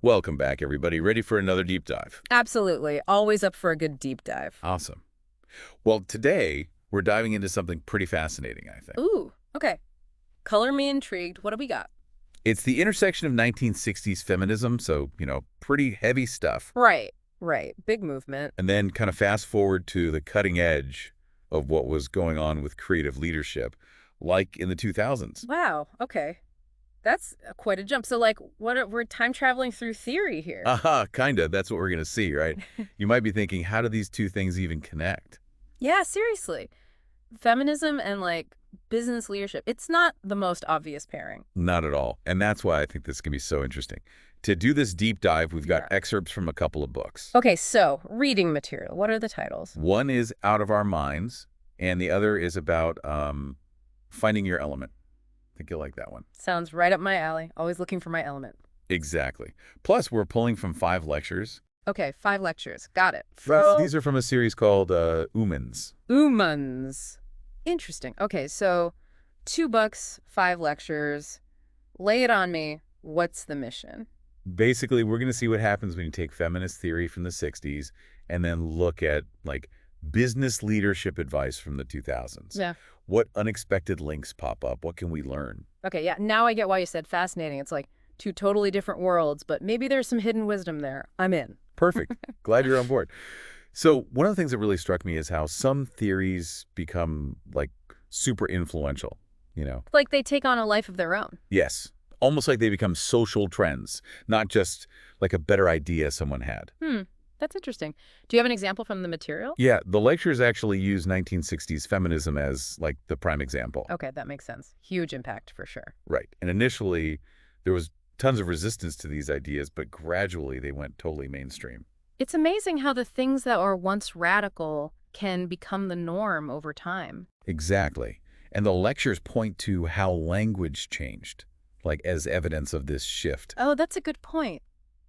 Welcome back, everybody. Ready for another deep dive? Absolutely. Always up for a good deep dive. Awesome. Well, today we're diving into something pretty fascinating, I think. Ooh, okay. Color me intrigued. What do we got? It's the intersection of 1960s feminism, so, pretty heavy stuff, Right, right. Big movement. and then kind of fast forward to the cutting edge of what was going on with creative leadership, like in the 2000s. Wow, okay. That's quite a jump. So, we're time traveling through theory here. Aha, kinda. That's what we're going to see, right? You might be thinking, how do these two things even connect? Yeah, seriously. Feminism and, business leadership. It's not the most obvious pairing. Not at all. And that's why I think this can be so interesting. To do this deep dive, we've got Yeah. excerpts from a couple of books. Okay, so, reading material. What are the titles? One is Out of Our Minds, and the other is about finding your element. I think you'll like that one. Sounds right up my alley. Always looking for my element. Exactly. Plus, we're pulling from 5 lectures. Okay, 5 lectures. Got it. These are from a series called Umans. Umans. Interesting. Okay, so 2 books, 5 lectures. Lay it on me. What's the mission? Basically, we're going to see what happens when you take feminist theory from the 60s and then look at, business leadership advice from the 2000s. Yeah. What unexpected links pop up? What can we learn? Okay, yeah. Now I get why you said fascinating. It's like 2 totally different worlds, but maybe there's some hidden wisdom there. I'm in. Perfect. Glad you're on board. So one of the things that really struck me is how some theories become, super influential, Like they take on a life of their own. Yes. Almost like they become social trends, not just like a better idea someone had. That's interesting. Do you have an example from the material? Yeah, the lectures actually use 1960s feminism as, the prime example. Okay, that makes sense. Huge impact for sure. Right. And initially, there was tons of resistance to these ideas, but gradually they went totally mainstream. It's amazing how the things that are once radical can become the norm over time. Exactly. And the lectures point to how language changed, as evidence of this shift. Oh, that's a good point.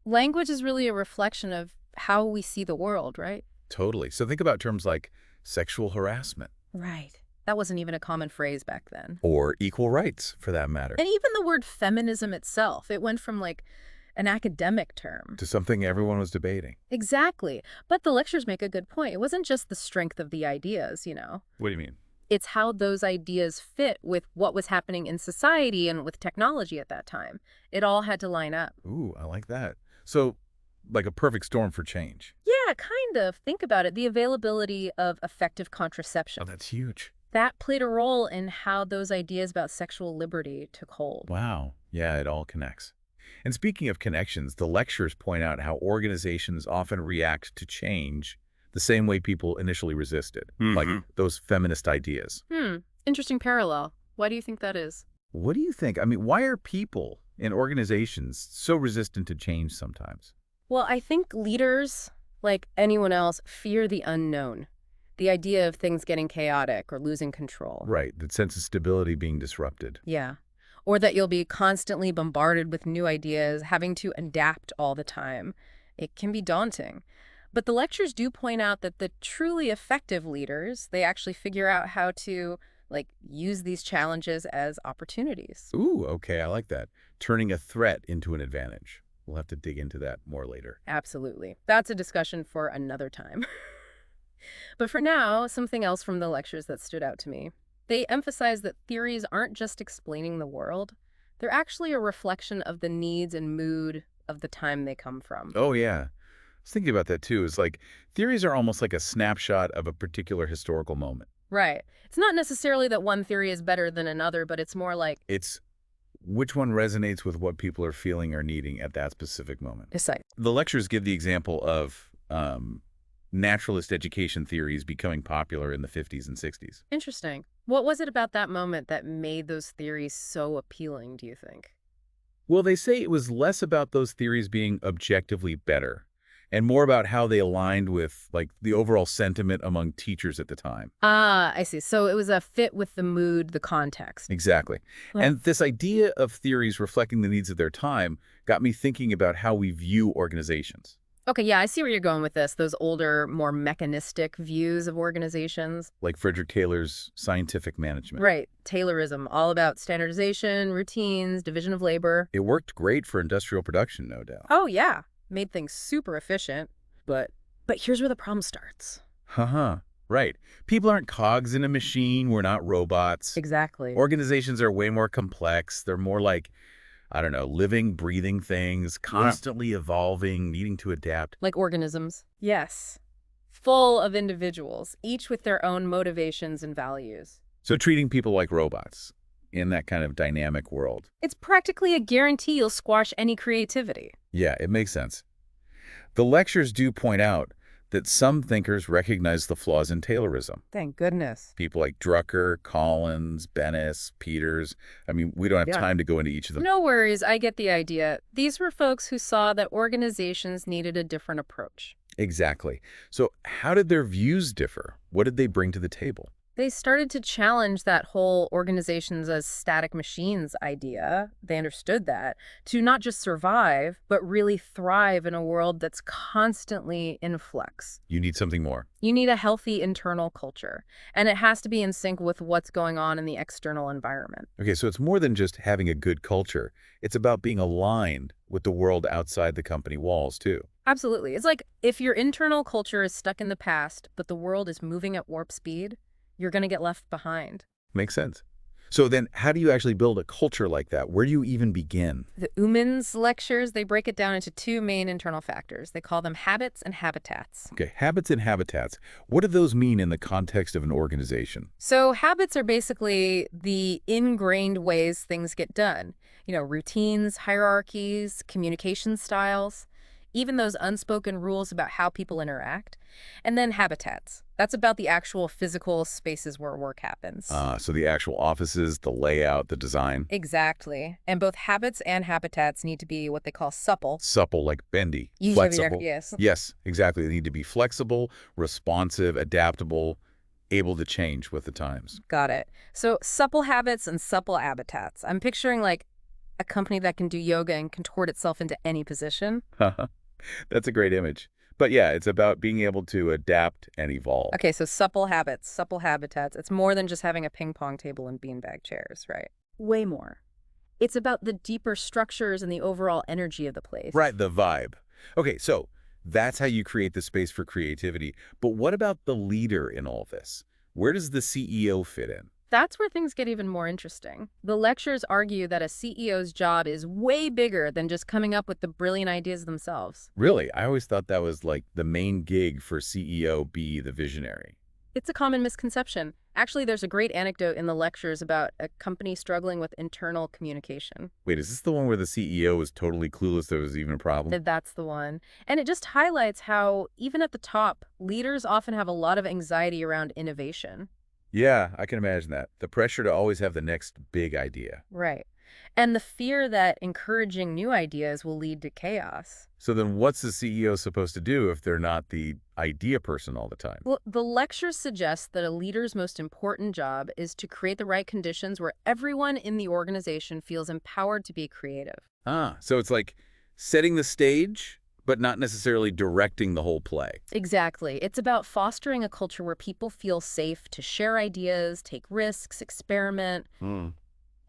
Language is really a reflection of how we see the world, right? Totally. So think about terms like sexual harassment. Right. That wasn't even a common phrase back then. Or equal rights, for that matter. And even the word feminism itself, it went from an academic term. To something everyone was debating. Exactly. But the lectures make a good point. It wasn't just the strength of the ideas, What do you mean? It's how those ideas fit with what was happening in society and with technology at that time. It all had to line up. Ooh, I like that. So, like a perfect storm for change. Yeah, kind of. Think about it. The availability of effective contraception. Oh, that's huge. That played a role in how those ideas about sexual liberty took hold. Wow. Yeah, it all connects. And speaking of connections, the lectures point out how organizations often react to change the same way people initially resisted, like those feminist ideas. Interesting parallel. Why do you think that is? What do you think? I mean, why are people in organizations so resistant to change sometimes? Well, I think leaders, like anyone else, fear the unknown. The idea of things getting chaotic or losing control. Right, that sense of stability being disrupted. Yeah. Or that you'll be constantly bombarded with new ideas, having to adapt all the time. It can be daunting. But the lectures do point out that the truly effective leaders, they actually figure out how to, use these challenges as opportunities. Ooh, okay, I like that. Turning a threat into an advantage. We'll have to dig into that more later. Absolutely. That's a discussion for another time. But for now, something else from the lectures that stood out to me. They emphasize that theories aren't just explaining the world. They're actually a reflection of the needs and mood of the time they come from. Oh, yeah. I was thinking about that, too. It's like theories are almost like a snapshot of a particular historical moment. Right. It's not necessarily that one theory is better than another, but it's more like... It's which one resonates with what people are feeling or needing at that specific moment. Decide. The lectures give the example of naturalist education theories becoming popular in the 50s and 60s. Interesting. What was it about that moment that made those theories so appealing, do you think? Well, they say it was less about those theories being objectively better and more about how they aligned with, the overall sentiment among teachers at the time. Ah, I see. So it was a fit with the mood, the context. Exactly. Right. And this idea of theories reflecting the needs of their time got me thinking about how we view organizations. Okay, yeah, I see where you're going with this. Those older, more mechanistic views of organizations. like Frederick Taylor's scientific management. Right. Taylorism, all about standardization, routines, division of labor. It worked great for industrial production, no doubt. Oh, yeah. Made things super efficient. But here's where the problem starts. Haha, right. People aren't cogs in a machine. We're not robots. Exactly. Organizations are way more complex. They're more like, I don't know, living, breathing things, constantly evolving, needing to adapt. Like organisms. Yes. Full of individuals, each with their own motivations and values. So treating people like robots in that kind of dynamic world. It's practically a guarantee you'll squash any creativity. Yeah, it makes sense. The lectures do point out that some thinkers recognize the flaws in Taylorism. Thank goodness. People like Drucker, Collins, Bennis, Peters. I mean, we don't have time to go into each of them. No worries, I get the idea. These were folks who saw that organizations needed a different approach. Exactly. So how did their views differ? What did they bring to the table? They started to challenge that whole organizations as static machines idea. They understood that to not just survive, but really thrive in a world that's constantly in flux. You need something more. You need a healthy internal culture, and it has to be in sync with what's going on in the external environment. Okay, so it's more than just having a good culture. It's about being aligned with the world outside the company walls, too. Absolutely. It's like if your internal culture is stuck in the past, but the world is moving at warp speed, you're going to get left behind. Makes sense. So then how do you actually build a culture like that? Where do you even begin? The Uman's lectures, they break it down into two main internal factors. They call them habits and habitats. Okay, habits and habitats. What do those mean in the context of an organization? So habits are basically the ingrained ways things get done. You know, routines, hierarchies, communication styles, even those unspoken rules about how people interact. And then habitats. That's about the actual physical spaces where work happens. So the actual offices, the layout, the design. Exactly. And both habits and habitats need to be what they call supple. Supple, like bendy. Flexible. Flexible. Yes. Yes, exactly. They need to be flexible, responsive, adaptable, able to change with the times. Got it. So supple habits and supple habitats. I'm picturing like a company that can do yoga and contort itself into any position. That's a great image. But yeah, it's about being able to adapt and evolve. Okay, so supple habits, supple habitats. It's more than just having a ping pong table and beanbag chairs, right? Way more. It's about the deeper structures and the overall energy of the place. Right, the vibe. Okay, so that's how you create the space for creativity. But what about the leader in all this? Where does the CEO fit in? That's where things get even more interesting. The lectures argue that a CEO's job is way bigger than just coming up with the brilliant ideas themselves. Really? I always thought that was like the main gig for CEO, be the visionary. It's a common misconception. Actually, there's a great anecdote in the lectures about a company struggling with internal communication. Wait, is this the one where the CEO was totally clueless there was even a problem? That's the one. And it just highlights how, even at the top, leaders often have a lot of anxiety around innovation. Yeah, I can imagine that. The pressure to always have the next big idea. Right. And the fear that encouraging new ideas will lead to chaos. So then what's the CEO supposed to do if they're not the idea person all the time? Well, the lectures suggest that a leader's most important job is to create the right conditions where everyone in the organization feels empowered to be creative. So it's like setting the stage, but not necessarily directing the whole play. Exactly. It's about fostering a culture where people feel safe to share ideas, take risks, experiment, and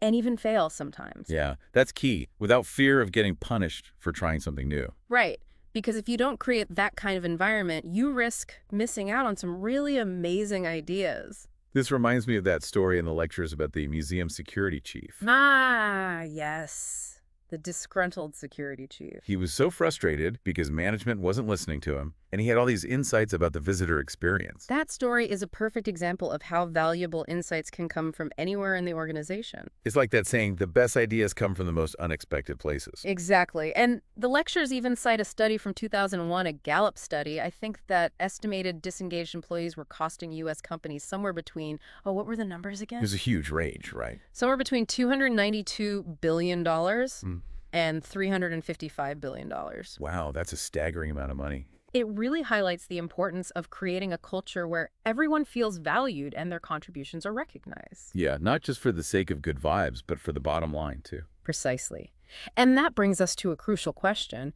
even fail sometimes. Yeah, that's key, without fear of getting punished for trying something new. Right. Because if you don't create that kind of environment, you risk missing out on some really amazing ideas. This reminds me of that story in the lectures about the museum security chief. Ah, yes. The disgruntled security chief. He was so frustrated because management wasn't listening to him, and he had all these insights about the visitor experience. That story is a perfect example of how valuable insights can come from anywhere in the organization. It's like that saying, the best ideas come from the most unexpected places. Exactly. And the lectures even cite a study from 2001, a Gallup study. I think that estimated disengaged employees were costing U.S. companies somewhere between, what were the numbers again? There's a huge range, right? Somewhere between $292 billion and $355 billion. Wow, that's a staggering amount of money. It really highlights the importance of creating a culture where everyone feels valued and their contributions are recognized. Yeah, not just for the sake of good vibes, but for the bottom line, too. Precisely. And that brings us to a crucial question.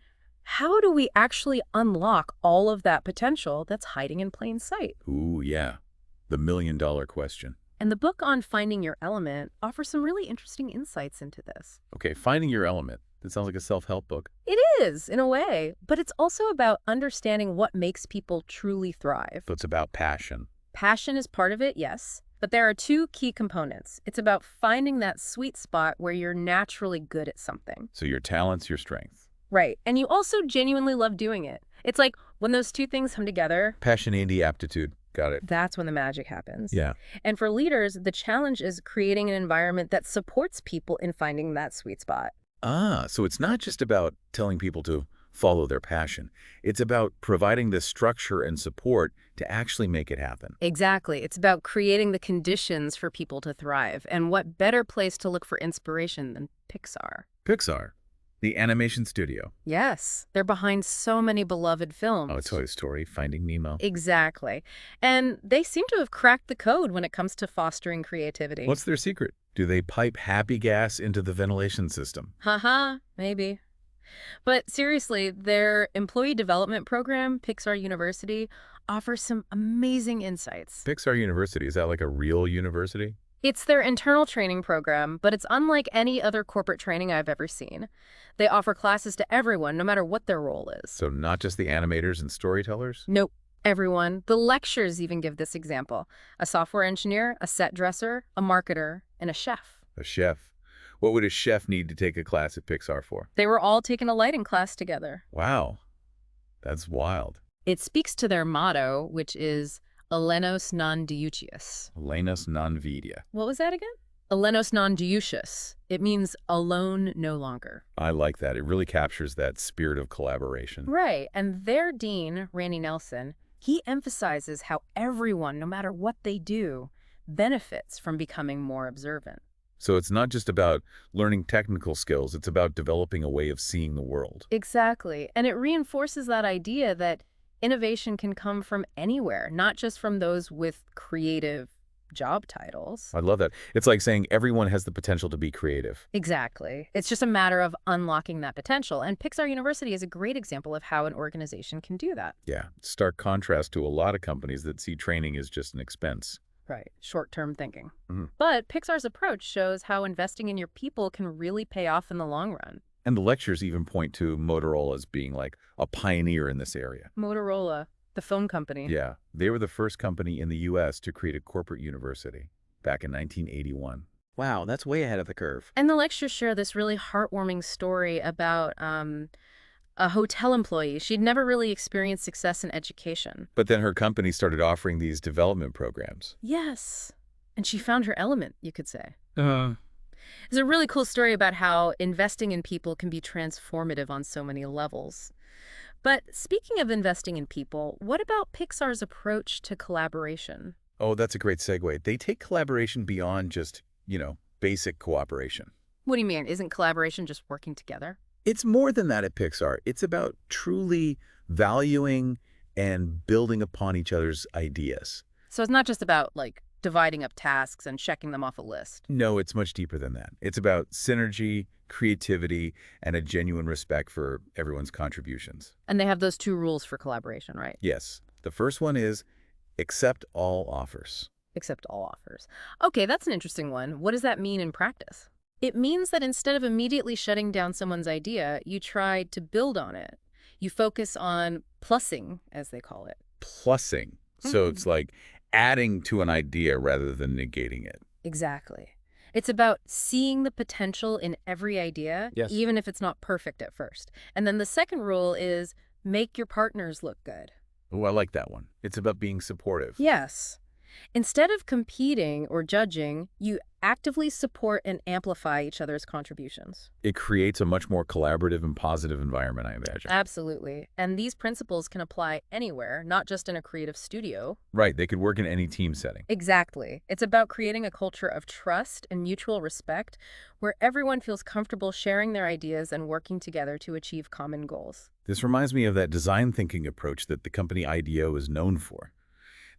How do we actually unlock all of that potential that's hiding in plain sight? Ooh, yeah. The million-dollar question. And the book on finding your element offers some really interesting insights into this. Okay, finding your element. That sounds like a self-help book. It is, in a way, but it's also about understanding what makes people truly thrive. So it's about passion. Passion is part of it, yes, but there are two key components. It's about finding that sweet spot where you're naturally good at something. So your talents, your strength. Right, and you also genuinely love doing it. It's like when those two things come together, Passion and aptitude. Got it. that's when the magic happens. Yeah. And for leaders, the challenge is creating an environment that supports people in finding that sweet spot. Ah, so it's not just about telling people to follow their passion. It's about providing the structure and support to actually make it happen. Exactly. It's about creating the conditions for people to thrive. And what better place to look for inspiration than Pixar? Pixar, the animation studio. Yes, they're behind so many beloved films. Oh, Toy Story, Finding Nemo. Exactly. And they seem to have cracked the code when it comes to fostering creativity. What's their secret? Do they pipe happy gas into the ventilation system? Haha, maybe. But seriously, their employee development program, Pixar University, offers some amazing insights. Pixar University, is that like a real university? It's their internal training program, but it's unlike any other corporate training I've ever seen. They offer classes to everyone, no matter what their role is. So not just the animators and storytellers? Nope. Everyone. The lectures even give this example. A software engineer, a set dresser, a marketer, and a chef. A chef. What would a chef need to take a class at Pixar for? They were all taking a lighting class together. Wow, that's wild. It speaks to their motto, which is Alenos non diuchius. Lenus non vidia. What was that again? Alenos non diuchius. It means alone no longer. I like that. It really captures that spirit of collaboration. Right. And their dean, Randy Nelson, he emphasizes how everyone, no matter what they do, benefits from becoming more observant. So it's not just about learning technical skills, it's about developing a way of seeing the world. Exactly. And it reinforces that idea that innovation can come from anywhere, not just from those with creative job titles. I love that. It's like saying everyone has the potential to be creative. Exactly. It's just a matter of unlocking that potential. And Pixar University is a great example of how an organization can do that. Yeah, stark contrast to a lot of companies that see training as just an expense. Right. Short-term thinking. Mhm. But Pixar's approach shows how investing in your people can really pay off in the long run. And the lectures even point to Motorola as being like a pioneer in this area. Motorola, the phone company. Yeah, they were the first company in the U.S. to create a corporate university back in 1981. Wow, that's way ahead of the curve. And the lectures share this really heartwarming story about a hotel employee. She'd never really experienced success in education. But then her company started offering these development programs. Yes. And she found her element, you could say. It's a really cool story about how investing in people can be transformative on so many levels. But speaking of investing in people, what about Pixar's approach to collaboration? Oh, that's a great segue. They take collaboration beyond just, basic cooperation. What do you mean? Isn't collaboration just working together? It's more than that at Pixar. It's about truly valuing and building upon each other's ideas. So it's not just about, like, dividing up tasks and checking them off a list. No, it's much deeper than that. It's about synergy, creativity, and a genuine respect for everyone's contributions. And they have those two rules for collaboration, right? Yes. The first one is accept all offers. Accept all offers. Okay, that's an interesting one. What does that mean in practice? It means that instead of immediately shutting down someone's idea, you try to build on it. You focus on plussing, as they call it. Plussing. So it's like adding to an idea rather than negating it. Exactly. It's about seeing the potential in every idea, Yes. even if it's not perfect at first. And then the second rule is make your partners look good. Oh, I like that one. It's about being supportive. Yes. Instead of competing or judging, you actively support and amplify each other's contributions. It creates a much more collaborative and positive environment, I imagine. Absolutely. And these principles can apply anywhere, not just in a creative studio. Right. They could work in any team setting. Exactly. It's about creating a culture of trust and mutual respect where everyone feels comfortable sharing their ideas and working together to achieve common goals. This reminds me of that design thinking approach that the company IDEO is known for.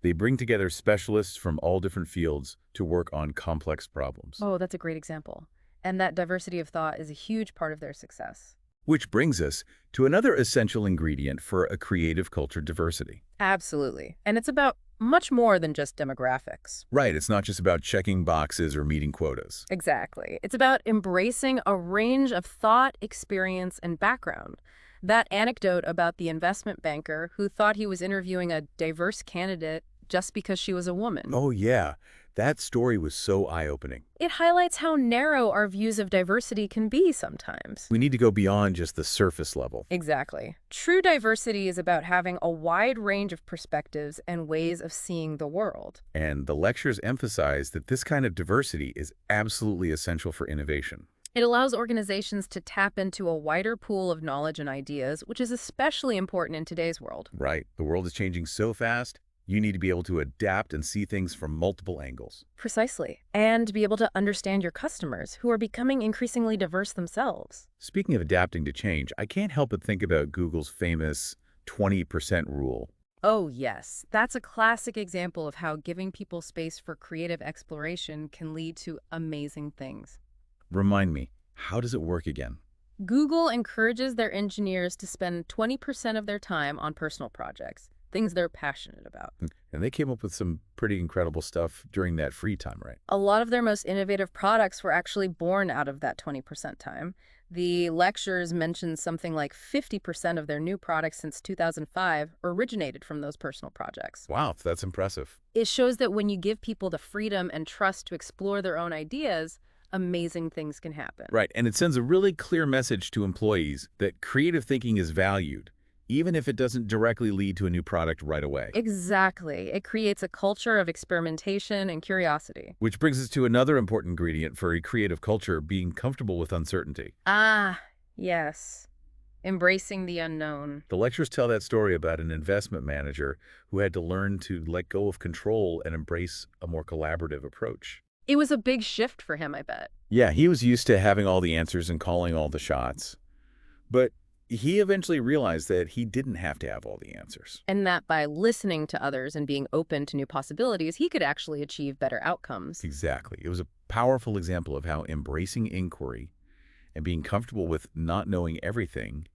They bring together specialists from all different fields to work on complex problems. Oh, that's a great example. And that diversity of thought is a huge part of their success. Which brings us to another essential ingredient for a creative culture diversity. Absolutely. And it's about much more than just demographics. Right, it's not just about checking boxes or meeting quotas. Exactly. It's about embracing a range of thought, experience, and background. That anecdote about the investment banker who thought he was interviewing a diverse candidate just because she was a woman. Oh yeah, that story was so eye-opening. It highlights how narrow our views of diversity can be sometimes. We need to go beyond just the surface level. Exactly. True diversity is about having a wide range of perspectives and ways of seeing the world. And the lectures emphasize that this kind of diversity is absolutely essential for innovation. It allows organizations to tap into a wider pool of knowledge and ideas, which is especially important in today's world. Right, the world is changing so fast, you need to be able to adapt and see things from multiple angles. Precisely. And be able to understand your customers, who are becoming increasingly diverse themselves. Speaking of adapting to change, I can't help but think about Google's famous 20% rule. Oh, yes. That's a classic example of how giving people space for creative exploration can lead to amazing things. Remind me, how does it work again? Google encourages their engineers to spend 20% of their time on personal projects, things they're passionate about. And they came up with some pretty incredible stuff during that free time, right? A lot of their most innovative products were actually born out of that 20% time. The lectures mentioned something like 50% of their new products since 2005 originated from those personal projects. Wow, that's impressive. It shows that when you give people the freedom and trust to explore their own ideas, amazing things can happen. Right, and it sends a really clear message to employees that creative thinking is valued, even if it doesn't directly lead to a new product right away. Exactly. It creates a culture of experimentation and curiosity. Which brings us to another important ingredient for a creative culture, being comfortable with uncertainty. Ah, yes. Embracing the unknown. The lectures tell that story about an investment manager who had to learn to let go of control and embrace a more collaborative approach. It was a big shift for him, I bet. Yeah, he was used to having all the answers and calling all the shots. But he eventually realized that he didn't have to have all the answers. And that by listening to others and being open to new possibilities, he could actually achieve better outcomes. Exactly. It was a powerful example of how embracing inquiry and being comfortable with not knowing everything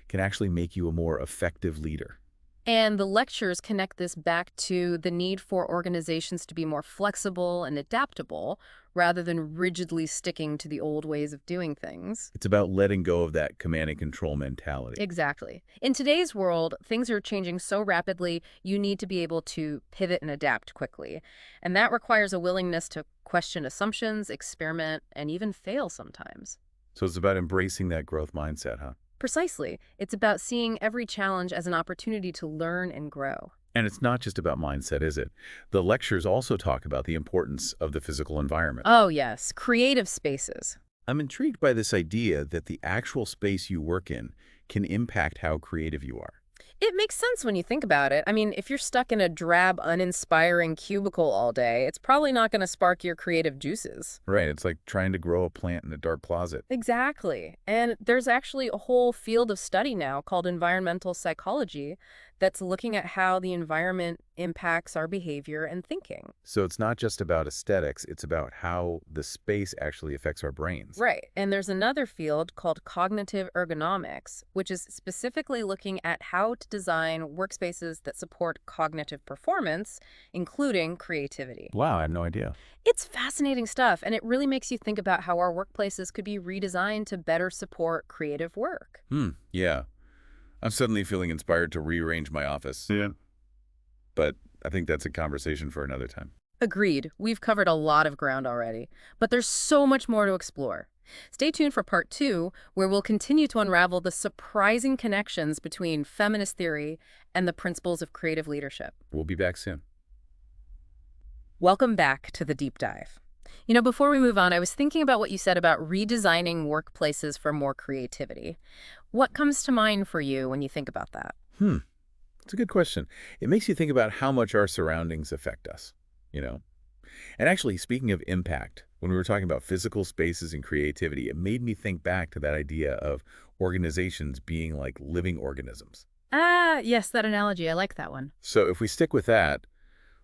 can actually make you a more effective leader. And the lectures connect this back to the need for organizations to be more flexible and adaptable rather than rigidly sticking to the old ways of doing things. It's about letting go of that command and control mentality. Exactly. In today's world, things are changing so rapidly, you need to be able to pivot and adapt quickly. And that requires a willingness to question assumptions, experiment, and even fail sometimes. So it's about embracing that growth mindset, huh? Precisely. It's about seeing every challenge as an opportunity to learn and grow. And it's not just about mindset, is it? The lectures also talk about the importance of the physical environment. Oh, yes. Creative spaces. I'm intrigued by this idea that the actual space you work in can impact how creative you are. It makes sense when you think about it. I mean, if you're stuck in a drab, uninspiring cubicle all day, it's probably not going to spark your creative juices. Right, it's like trying to grow a plant in a dark closet. Exactly. And there's actually a whole field of study now called environmental psychology that's looking at how the environment impacts our behavior and thinking. So it's not just about aesthetics, it's about how the space actually affects our brains. Right. And there's another field called cognitive ergonomics, which is specifically looking at how to design workspaces that support cognitive performance, including creativity. Wow, I had no idea. It's fascinating stuff, and it really makes you think about how our workplaces could be redesigned to better support creative work. Yeah. I'm suddenly feeling inspired to rearrange my office. Yeah. But I think that's a conversation for another time. Agreed. We've covered a lot of ground already, but there's so much more to explore. Stay tuned for part 2, where we'll continue to unravel the surprising connections between feminist theory and the principles of creative leadership. We'll be back soon. Welcome back to the deep dive. You know, before we move on, I was thinking about what you said about redesigning workplaces for more creativity. What comes to mind for you when you think about that? It's a good question. It makes you think about how much our surroundings affect us, you know? And actually, speaking of impact, when we were talking about physical spaces and creativity, it made me think back to that idea of organizations being like living organisms. Ah, yes, that analogy. I like that one. So if we stick with that,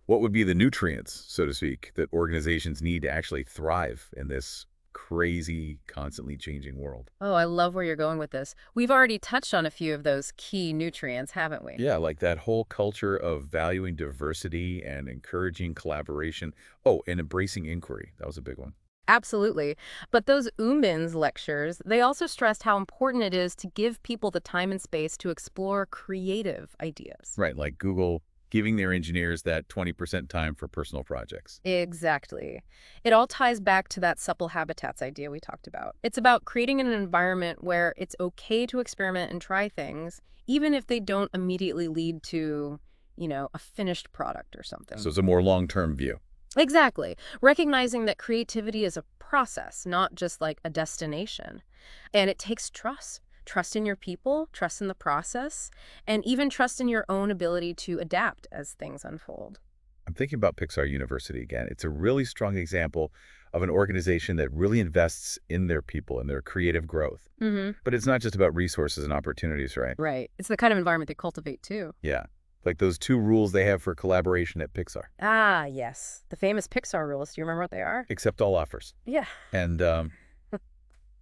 what would be the nutrients, so to speak, that organizations need to actually thrive in this crazy, constantly changing world. Oh, I love where you're going with this. We've already touched on a few of those key nutrients, haven't we? Yeah, like that whole culture of valuing diversity and encouraging collaboration. Oh, and embracing inquiry. That was a big one. Absolutely. But those Umbins lectures, they also stressed how important it is to give people the time and space to explore creative ideas. Right, like Google giving their engineers that 20% time for personal projects. Exactly. It all ties back to that supple habitats idea we talked about. It's about creating an environment where it's okay to experiment and try things, even if they don't immediately lead to, a finished product or So something. it's a more long-term view. Exactly. Recognizing that creativity is a process, not just like a destination. And it takes trust. Trust in your people, trust in the process, and even trust in your own ability to adapt as things unfold. I'm thinking about Pixar University again. It's a really strong example of an organization that really invests in their people and their creative growth. Hmm. But it's not just about resources and opportunities, right? Right. It's the kind of environment they cultivate too. Yeah. Like those 2 rules they have for collaboration at Pixar. Ah, yes. The famous Pixar rules. Do you remember what they are? Accept all offers. Yeah. And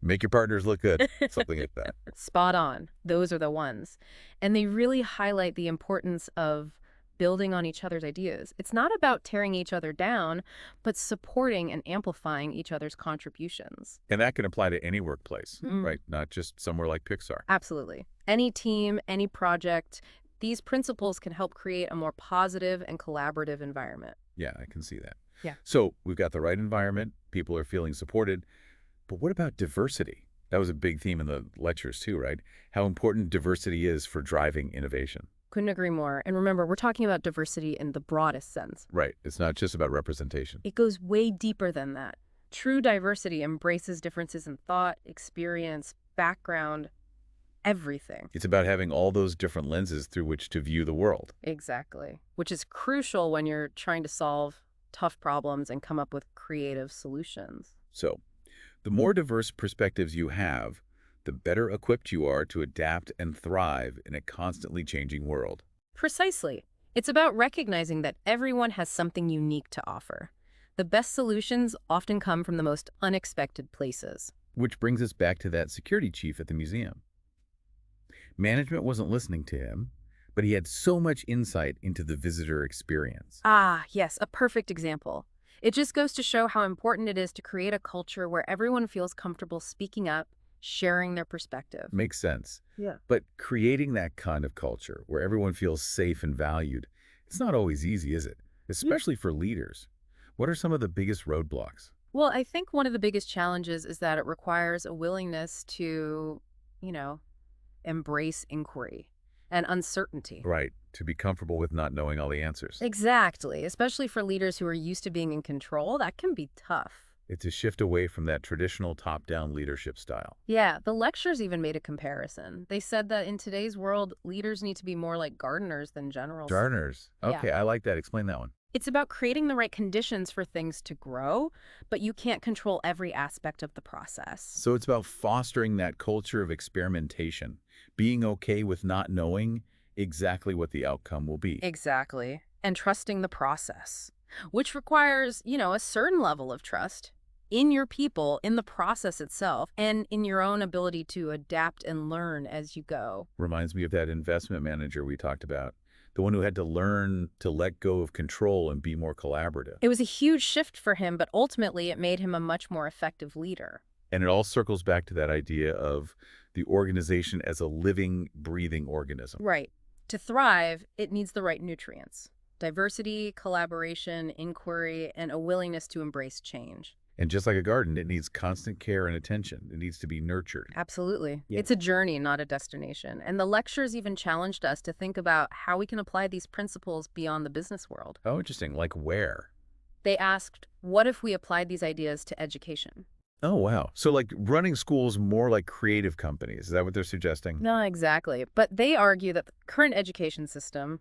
make your partners look good. Something like that. Spot on. Those are the ones. And they really highlight the importance of building on each other's ideas. It's not about tearing each other down, but supporting and amplifying each other's contributions. And that can apply to any workplace, Mm. right? Not just somewhere like Pixar. Absolutely. Any team, any project, these principles can help create a more positive and collaborative environment. Yeah, I can see that. Yeah. So we've got the right environment. People are feeling supported. But what about diversity? That was a big theme in the lectures too, right? How important diversity is for driving innovation. Couldn't agree more. And remember, we're talking about diversity in the broadest sense. Right. It's not just about representation. It goes way deeper than that. True diversity embraces differences in thought, experience, background, everything. It's about having all those different lenses through which to view the world. Exactly. Which is crucial when you're trying to solve tough problems and come up with creative solutions. So the more diverse perspectives you have, the better equipped you are to adapt and thrive in a constantly changing world. Precisely. It's about recognizing that everyone has something unique to offer. The best solutions often come from the most unexpected places. Which brings us back to that security chief at the museum. Management wasn't listening to him, but he had so much insight into the visitor experience. Ah, yes, a perfect example. It just goes to show how important it is to create a culture where everyone feels comfortable speaking up, sharing their perspective. Makes sense. Yeah. But creating that kind of culture where everyone feels safe and valued, it's not always easy, is it? Especially for leaders. What are some of the biggest roadblocks? Well, I think one of the biggest challenges is that it requires a willingness to, you know, embrace inquiry and uncertainty. Right, to be comfortable with not knowing all the answers. Exactly. Especially for leaders who are used to being in control, that can be tough. It's a shift away from that traditional top-down leadership style. Yeah, the lectures even made a comparison. They said that in today's world, leaders need to be more like gardeners than generals. Gardeners. Yeah. Okay, I like that. Explain that one. It's about creating the right conditions for things to grow, but you can't control every aspect of the process. So it's about fostering that culture of experimentation, being okay with not knowing exactly what the outcome will be. Exactly. And trusting the process, which requires, a certain level of trust in your people, in the process itself, and in your own ability to adapt and learn as you go. Reminds me of that investment manager we talked about, the one who had to learn to let go of control and be more collaborative. It was a huge shift for him, but ultimately it made him a much more effective leader. And it all circles back to that idea of the organization as a living, breathing organism. Right. To thrive, it needs the right nutrients: diversity, collaboration, inquiry, and a willingness to embrace change. And just like a garden, it needs constant care and attention. It needs to be nurtured. Absolutely. Yeah. It's a journey, not a destination. And the lectures even challenged us to think about how we can apply these principles beyond the business world. Oh, interesting. Like where? They asked, what if we applied these ideas to education? Oh, wow. So like running schools more like creative companies. Is that what they're suggesting? Not exactly. But they argue that the current education system,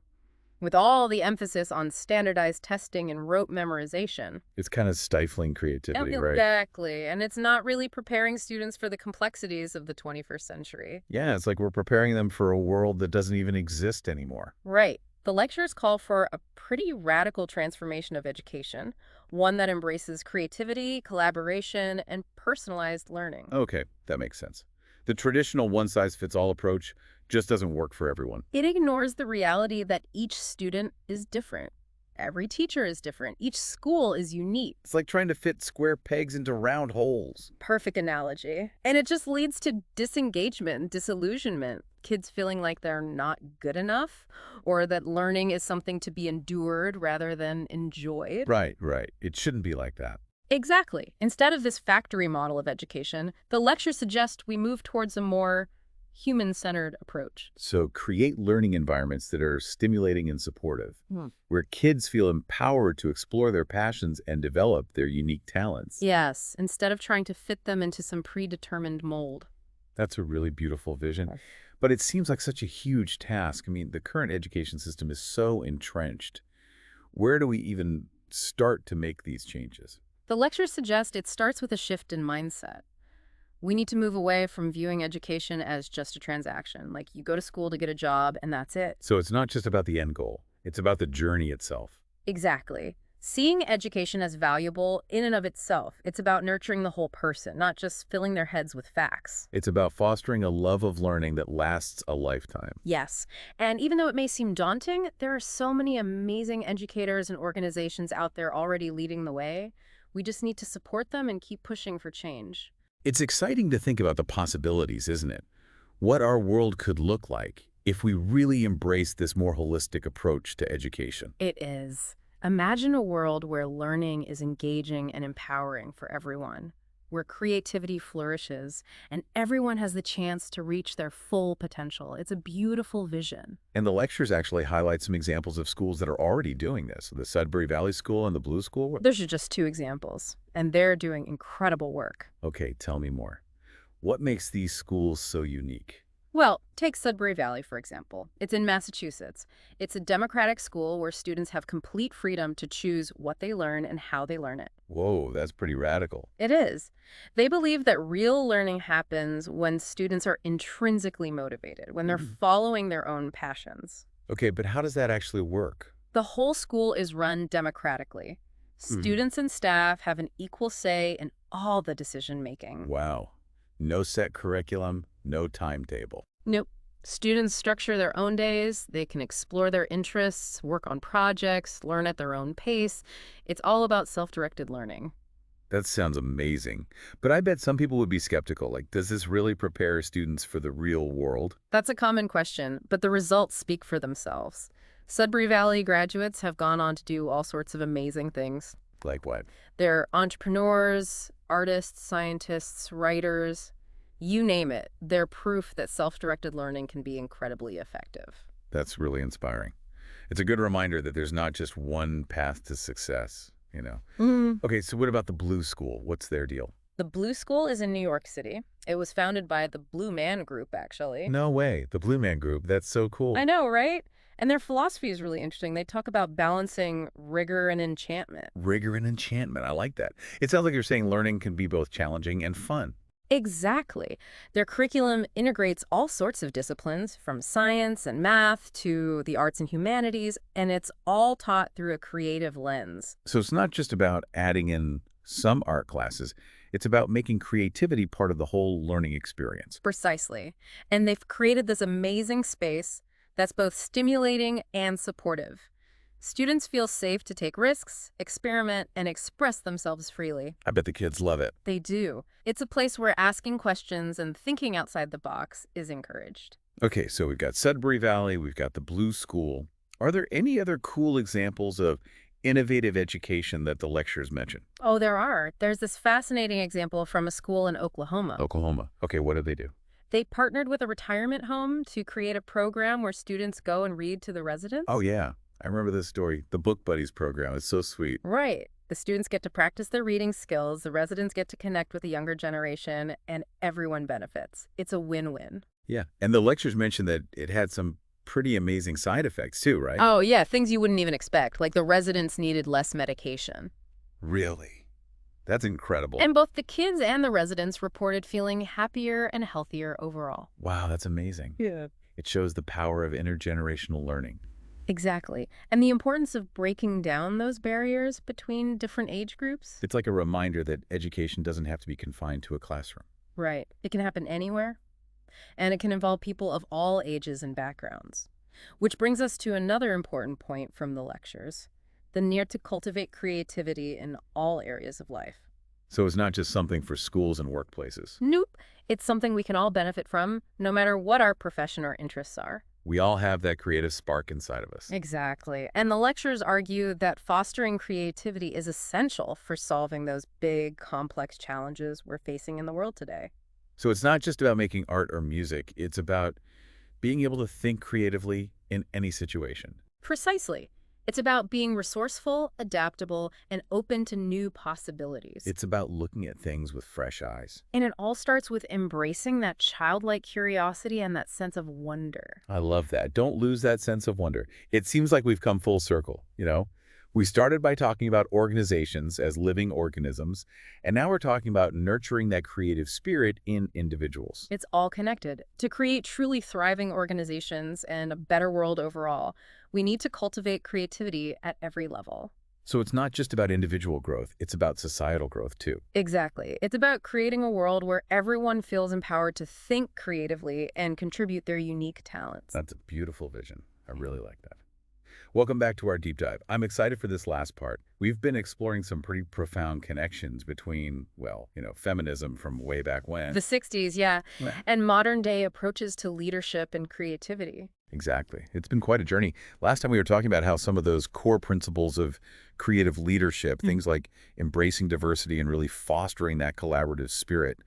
with all the emphasis on standardized testing and rote memorization. It's kind of stifling creativity, right? Exactly. And it's not really preparing students for the complexities of the 21st century. Yeah, it's like we're preparing them for a world that doesn't even exist anymore. Right. The lectures call for a pretty radical transformation of education, one that embraces creativity, collaboration, and personalized learning. Okay, that makes sense. The traditional one-size-fits-all approach just doesn't work for everyone. It ignores the reality that each student is different. Every teacher is different. Each school is unique. It's like trying to fit square pegs into round holes. Perfect analogy. And it just leads to disengagement, disillusionment, kids feeling like they're not good enough, or that learning is something to be endured rather than enjoyed. Right, right. It shouldn't be like that. Exactly. Instead of this factory model of education, the lectures suggest we move towards a more human-centered approach. So create learning environments that are stimulating and supportive, Hmm. where kids feel empowered to explore their passions and develop their unique talents. Yes, instead of trying to fit them into some predetermined mold. That's a really beautiful vision. But it seems like such a huge task. I mean, the current education system is so entrenched. Where do we even start to make these changes? The lectures suggest it starts with a shift in mindset. We need to move away from viewing education as just a transaction, like you go to school to get a job and that's it. So it's not just about the end goal. It's about the journey itself. Exactly. Seeing education as valuable in and of itself, it's about nurturing the whole person, not just filling their heads with facts. It's about fostering a love of learning that lasts a lifetime. Yes, and even though it may seem daunting, there are so many amazing educators and organizations out there already leading the way. We just need to support them and keep pushing for change. It's exciting to think about the possibilities, isn't it? What our world could look like if we really embrace this more holistic approach to education. It is. Imagine a world where learning is engaging and empowering for everyone, where creativity flourishes and everyone has the chance to reach their full potential. It's a beautiful vision. And the lectures actually highlight some examples of schools that are already doing this. The Sudbury Valley School and the Blue School. Those are just two examples, and they're doing incredible work. Okay, tell me more. What makes these schools so unique? Well, take Sudbury Valley, for example. It's in Massachusetts. It's a democratic school where students have complete freedom to choose what they learn and how they learn it. Whoa, that's pretty radical. It is. They believe that real learning happens when students are intrinsically motivated, when they're following their own passions. Okay, but how does that actually work? The whole school is run democratically. Students and staff have an equal say in all the decision-making. Wow. No set curriculum, no timetable. Nope. Students structure their own days. They can explore their interests, work on projects, learn at their own pace. It's all about self-directed learning. That sounds amazing. But I bet some people would be skeptical. Like, does this really prepare students for the real world? That's a common question, but the results speak for themselves. Sudbury Valley graduates have gone on to do all sorts of amazing things. Like what? They're entrepreneurs, artists, scientists, writers, you name it. They're proof that self-directed learning can be incredibly effective. That's really inspiring. It's a good reminder that there's not just one path to success, you know? Okay, so what about the Blue School? What's their deal? The Blue School is in New York City. It was founded by the Blue Man Group, actually. No way. The Blue Man Group. That's so cool. I know, right? And their philosophy is really interesting. They talk about balancing rigor and enchantment. Rigor and enchantment. I like that. It sounds like you're saying learning can be both challenging and fun. Exactly. Their curriculum integrates all sorts of disciplines, from science and math to the arts and humanities, and it's all taught through a creative lens. So it's not just about adding in some art classes. It's about making creativity part of the whole learning experience. Precisely. And they've created this amazing space that's both stimulating and supportive. Students feel safe to take risks, experiment, and express themselves freely. I bet the kids love it. They do. It's a place where asking questions and thinking outside the box is encouraged. Okay, so we've got Sudbury Valley, we've got the Blue School. Are there any other cool examples of innovative education that the lectures mention? Oh, there are. There's this fascinating example from a school in Oklahoma. Oklahoma. Okay, what do they do? They partnered with a retirement home to create a program where students go and read to the residents. Oh, yeah. I remember this story. The Book Buddies program. It's so sweet. Right. The students get to practice their reading skills, the residents get to connect with the younger generation, and everyone benefits. It's a win-win. Yeah. And the lectures mentioned that it had some pretty amazing side effects too, right? Oh, yeah, things you wouldn't even expect, like the residents needed less medication. Really? That's incredible. And both the kids and the residents reported feeling happier and healthier overall. Wow, that's amazing. Yeah. It shows the power of intergenerational learning. Exactly. And the importance of breaking down those barriers between different age groups. It's like a reminder that education doesn't have to be confined to a classroom. Right. It can happen anywhere, and it can involve people of all ages and backgrounds. Which brings us to another important point from the lectures, the need to cultivate creativity in all areas of life. So it's not just something for schools and workplaces. Nope. It's something we can all benefit from, no matter what our profession or interests are. We all have that creative spark inside of us. Exactly. And the lectures argue that fostering creativity is essential for solving those big, complex challenges we're facing in the world today. So it's not just about making art or music. It's about being able to think creatively in any situation. Precisely. It's about being resourceful, adaptable, and open to new possibilities. It's about looking at things with fresh eyes. And it all starts with embracing that childlike curiosity and that sense of wonder. I love that. Don't lose that sense of wonder. It seems like we've come full circle, you know? We started by talking about organizations as living organisms, and now we're talking about nurturing that creative spirit in individuals. It's all connected. To create truly thriving organizations and a better world overall, we need to cultivate creativity at every level. So it's not just about individual growth, it's about societal growth too. Exactly. It's about creating a world where everyone feels empowered to think creatively and contribute their unique talents. That's a beautiful vision. I really like that. Welcome back to our deep dive. I'm excited for this last part. We've been exploring some pretty profound connections between, well, feminism from way back when. The 60s, yeah, Yeah. and modern day approaches to leadership and creativity. Exactly. It's been quite a journey. Last time we were talking about how some of those core principles of creative leadership, things like embracing diversity and really fostering that collaborative spirit,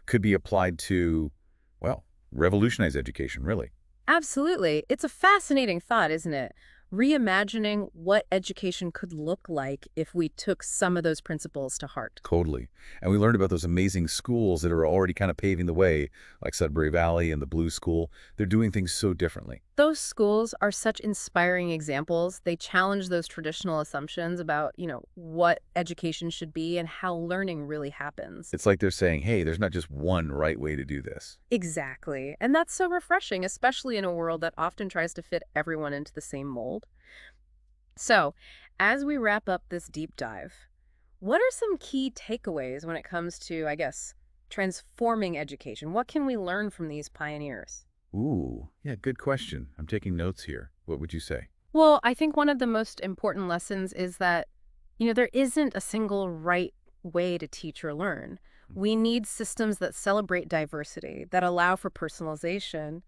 could be applied to, well, revolutionize education, really. Absolutely. It's a fascinating thought, isn't it? Reimagining what education could look like if we took some of those principles to heart. Totally. And we learned about those amazing schools that are already kind of paving the way, like Sudbury Valley and the Blue School. They're doing things so differently. Those schools are such inspiring examples. They challenge those traditional assumptions about, what education should be and how learning really happens. It's like they're saying, hey, there's not just one right way to do this. Exactly. And that's so refreshing, especially in a world that often tries to fit everyone into the same mold. So, as we wrap up this deep dive, what are some key takeaways when it comes to, I guess, transforming education? What can we learn from these pioneers? Ooh, yeah, good question. I'm taking notes here. What would you say? Well, I think one of the most important lessons is that, there isn't a single right way to teach or learn. We need systems that celebrate diversity, that allow for personalization,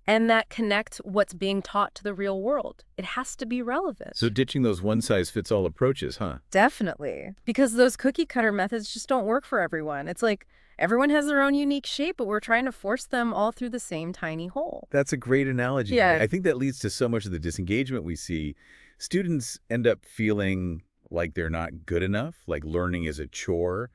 and that connect what's being taught to the real world. It has to be relevant. So ditching those one-size-fits-all approaches, huh? Definitely. Because those cookie cutter methods just don't work for everyone. It's like everyone has their own unique shape, but we're trying to force them all through the same tiny hole. That's a great analogy. Yeah. I think that leads to so much of the disengagement we see. Students end up feeling like they're not good enough, like learning is a chore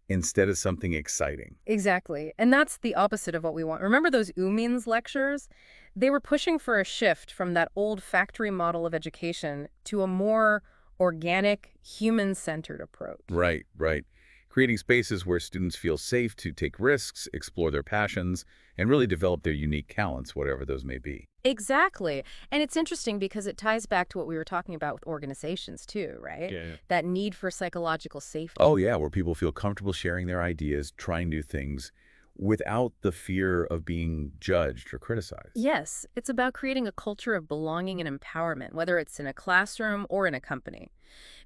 instead of something exciting. Exactly. And that's the opposite of what we want. Remember those Umins lectures? They were pushing for a shift from that old factory model of education to a more organic, human-centered approach. Right, right. Creating spaces where students feel safe to take risks, explore their passions, and really develop their unique talents, whatever those may be. Exactly. And it's interesting because it ties back to what we were talking about with organizations too, right? Yeah. That need for psychological safety. Oh, yeah, where people feel comfortable sharing their ideas, trying new things, without the fear of being judged or criticized. Yes, it's about creating a culture of belonging and empowerment, whether it's in a classroom or in a company.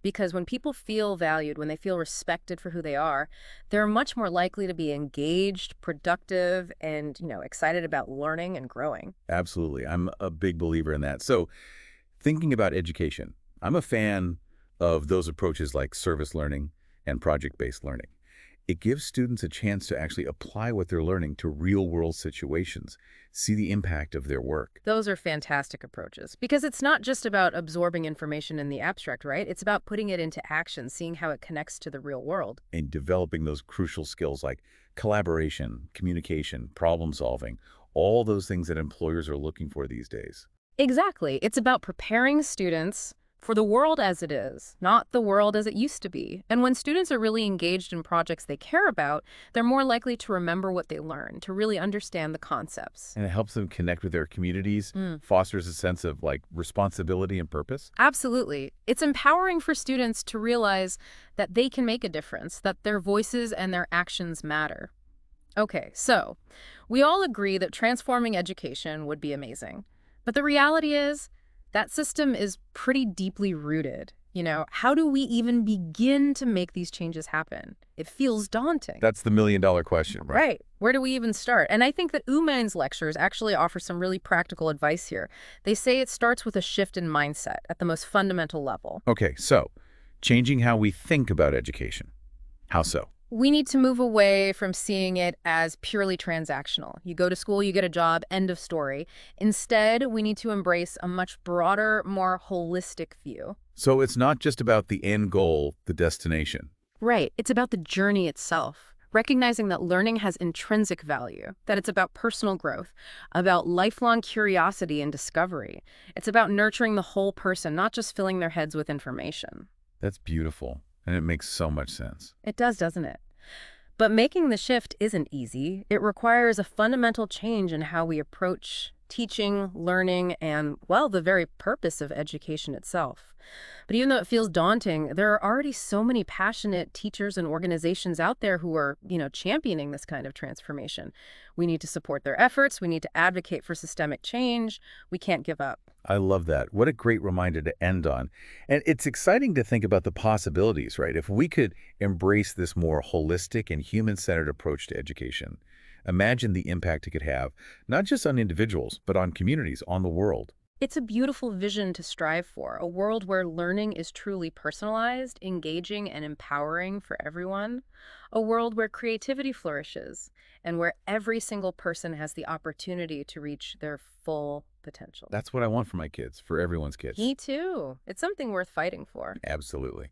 Because when people feel valued, when they feel respected for who they are, they're much more likely to be engaged, productive, and, excited about learning and growing. Absolutely. I'm a big believer in that. So thinking about education, I'm a fan of those approaches like service learning and project-based learning. It gives students a chance to actually apply what they're learning to real-world situations, see the impact of their work. Those are fantastic approaches because it's not just about absorbing information in the abstract, right? It's about putting it into action, seeing how it connects to the real world. And developing those crucial skills like collaboration, communication, problem solving, all those things that employers are looking for these days. Exactly. It's about preparing students for the world as it is, not the world as it used to be. And when students are really engaged in projects they care about, they're more likely to remember what they learn, to really understand the concepts. And it helps them connect with their communities, fosters a sense of like responsibility and purpose. Absolutely. It's empowering for students to realize that they can make a difference, that their voices and their actions matter. Okay, so we all agree that transforming education would be amazing. But the reality is that system is pretty deeply rooted. How do we even begin to make these changes happen? It feels daunting. That's the million-dollar question, right? Right. Where do we even start? And I think that Umain's lectures actually offer some really practical advice here. They say it starts with a shift in mindset at the most fundamental level. Okay, so changing how we think about education. How so? We need to move away from seeing it as purely transactional. You go to school, you get a job, end of story. Instead, we need to embrace a much broader, more holistic view. So it's not just about the end goal, the destination. Right. It's about the journey itself. Recognizing that learning has intrinsic value, that it's about personal growth, about lifelong curiosity and discovery. It's about nurturing the whole person, not just filling their heads with information. That's beautiful, and it makes so much sense. It does, doesn't it? But making the shift isn't easy. It requires a fundamental change in how we approach teaching, learning, and, well, the very purpose of education itself. But even though it feels daunting, there are already so many passionate teachers and organizations out there who are, championing this kind of transformation. We need to support their efforts. We need to advocate for systemic change. We can't give up. I love that. What a great reminder to end on. And it's exciting to think about the possibilities, right? If we could embrace this more holistic and human-centered approach to education, imagine the impact it could have, not just on individuals, but on communities, on the world. It's a beautiful vision to strive for, a world where learning is truly personalized, engaging, and empowering for everyone. A world where creativity flourishes, and where every single person has the opportunity to reach their full potential. That's what I want for my kids, for everyone's kids. Me too. It's something worth fighting for. Absolutely.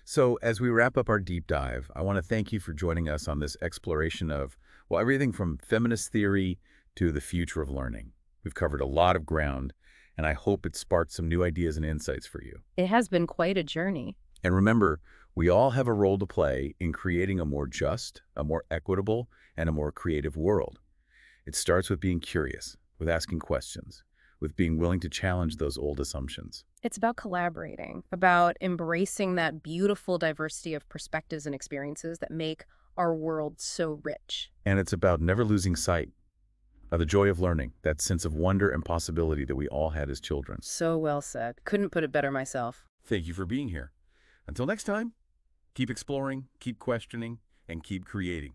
So as we wrap up our deep dive, I want to thank you for joining us on this exploration of, well, everything from feminist theory to the future of learning. We've covered a lot of ground, and I hope it sparked some new ideas and insights for you. It has been quite a journey. And remember, we all have a role to play in creating a more just, a more equitable, and a more creative world. It starts with being curious, with asking questions, with being willing to challenge those old assumptions. It's about collaborating, about embracing that beautiful diversity of perspectives and experiences that make our world so rich. And it's about never losing sight of the joy of learning, that sense of wonder and possibility that we all had as children. So well said. Couldn't put it better myself. Thank you for being here. Until next time, keep exploring, keep questioning, and keep creating.